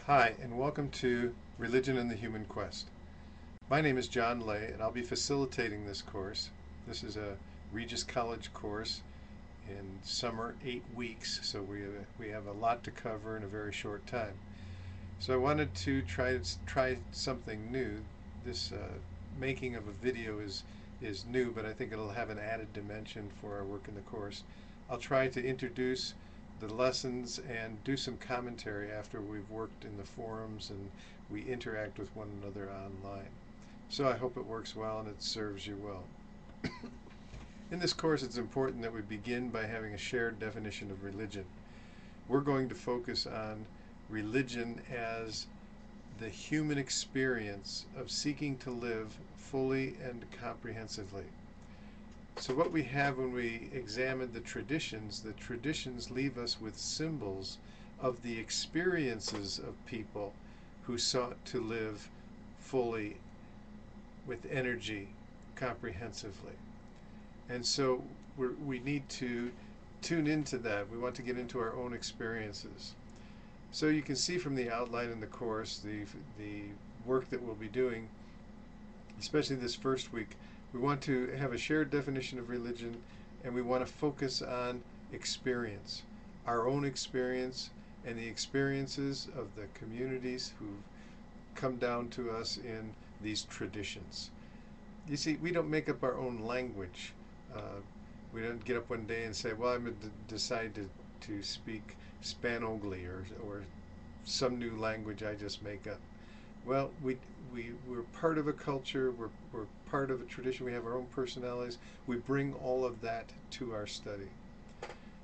Hi, and welcome to Religion and the Human Quest. My name is John Lay, and I'll be facilitating this course. This is a Regis College course in summer, 8 weeks, so we have a lot to cover in a very short time. So I wanted to try something new. This making of a video is new, but I think it'll have an added dimension for our work in the course. I'll try to introduce the lessons and do some commentary after we've worked in the forums and we interact with one another online. So I hope it works well and it serves you well. In this course, it's important that we begin by having a shared definition of religion. We're going to focus on religion as the human experience of seeking to live fully and comprehensively. So what we have when we examine the traditions leave us with symbols of the experiences of people who sought to live fully, with energy, comprehensively. And so we need to tune into that. We want to get into our own experiences. So you can see from the outline in the course, the work that we'll be doing, especially this first week. We want to have a shared definition of religion, and we want to focus on experience, our own experience, and the experiences of the communities who've come down to us in these traditions. You see, we don't make up our own language. We don't get up one day and say, well, I'm going to decide to speak Spanogli or some new language I just make up. Well, we're part of a culture, we're part of a tradition, we have our own personalities. We bring all of that to our study.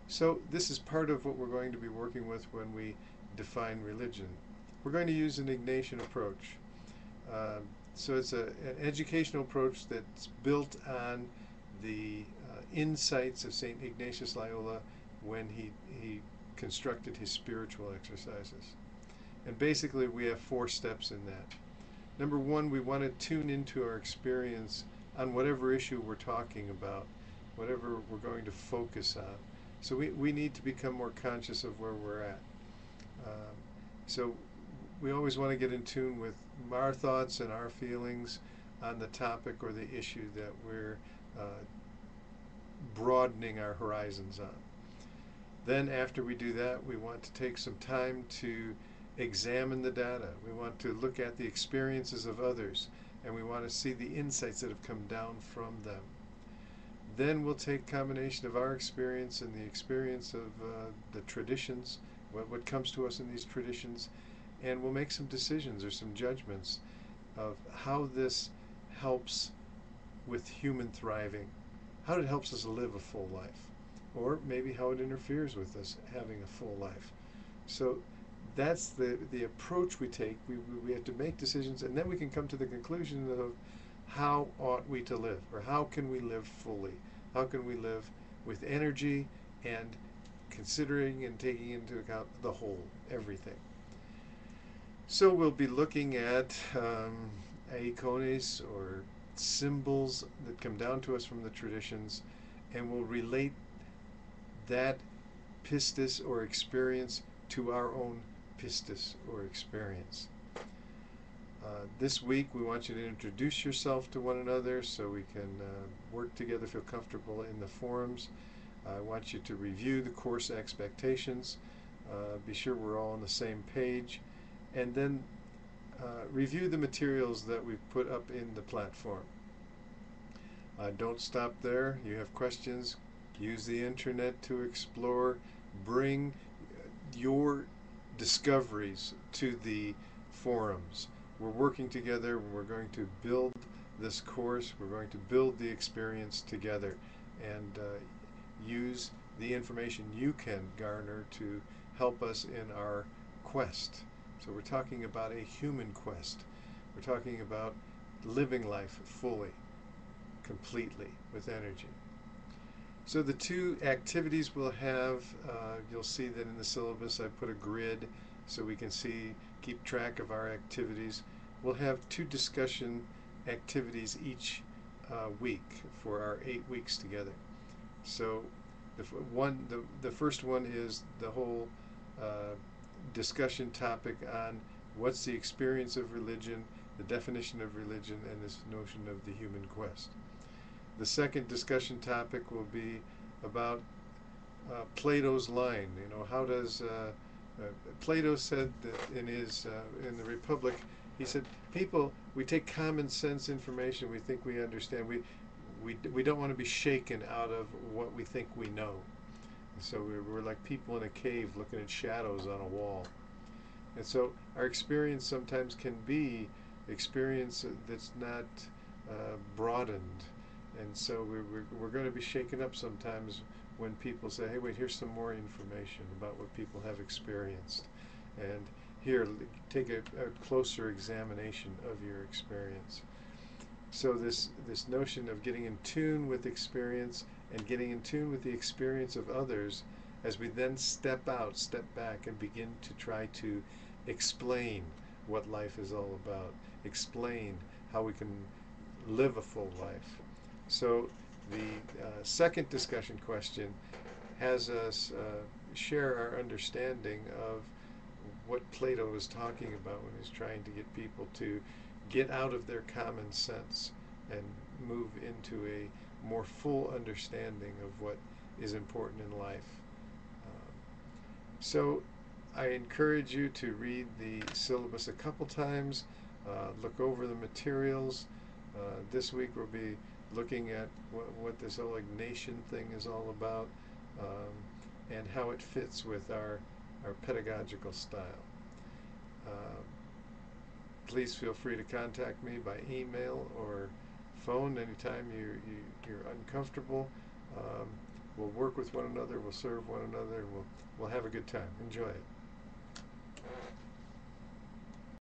So this is part of what we're going to be working with when we define religion. We're going to use an Ignatian approach. So it's an educational approach that's built on the insights of St. Ignatius Loyola when he constructed his spiritual exercises. And basically we have 4 steps in that. Number 1, we want to tune into our experience on whatever issue we're talking about, whatever we're going to focus on. So we need to become more conscious of where we're at. So we always want to get in tune with our thoughts and our feelings on the topic or the issue that we're broadening our horizons on. Then after we do that, we want to take some time to examine the data. We want to look at the experiences of others, and we want to see the insights that have come down from them. Then we'll take a combination of our experience and the experience of the traditions, what comes to us in these traditions, and we'll make some decisions or some judgments of how this helps with human thriving, how it helps us live a full life, or maybe how it interferes with us having a full life. So that's the approach we take. We have to make decisions, and then we can come to the conclusion of how ought we to live, or how can we live fully? How can we live with energy and considering and taking into account the whole, everything? So we'll be looking at icones or symbols that come down to us from the traditions, and we'll relate that pistis or experience to our own pistis or experience. This week we want you to introduce yourself to one another so we can work together, feel comfortable in the forums. I want you to review the course expectations, be sure we're all on the same page, and then review the materials that we've put up in the platform. Don't stop there. You have questions, use the internet to explore, bring your discoveries to the forums. We're working together, we're going to build this course, we're going to build the experience together, and use the information you can garner to help us in our quest. So we're talking about a human quest. We're talking about living life fully, completely, with energy. So the 2 activities we'll have, you'll see that in the syllabus I put a grid so we can keep track of our activities. We'll have 2 discussion activities each week for our 8 weeks together. So the first one is the whole discussion topic on what's the experience of religion, the definition of religion, and this notion of the human quest. The second discussion topic will be about Plato's line. How does Plato said that in the Republic, he said, people, we take common sense information we think we understand. We don't want to be shaken out of what we think we know. So we're like people in a cave looking at shadows on a wall. And so our experience sometimes can be experience that's not broadened. And so we're going to be shaken up sometimes when people say, hey, wait, here's some more information about what people have experienced. And here, take a closer examination of your experience. So this notion of getting in tune with experience and getting in tune with the experience of others, as we then step back and begin to try to explain what life is all about, explain how we can live a full life. So the second discussion question has us share our understanding of what Plato is talking about when he's trying to get people to get out of their common sense and move into a more full understanding of what is important in life. So I encourage you to read the syllabus a couple times, look over the materials. This week we'll be looking at what this whole Ignatian thing is all about, and how it fits with our pedagogical style. Please feel free to contact me by email or phone anytime you're uncomfortable. We'll work with one another, we'll serve one another, and we'll have a good time. Enjoy it.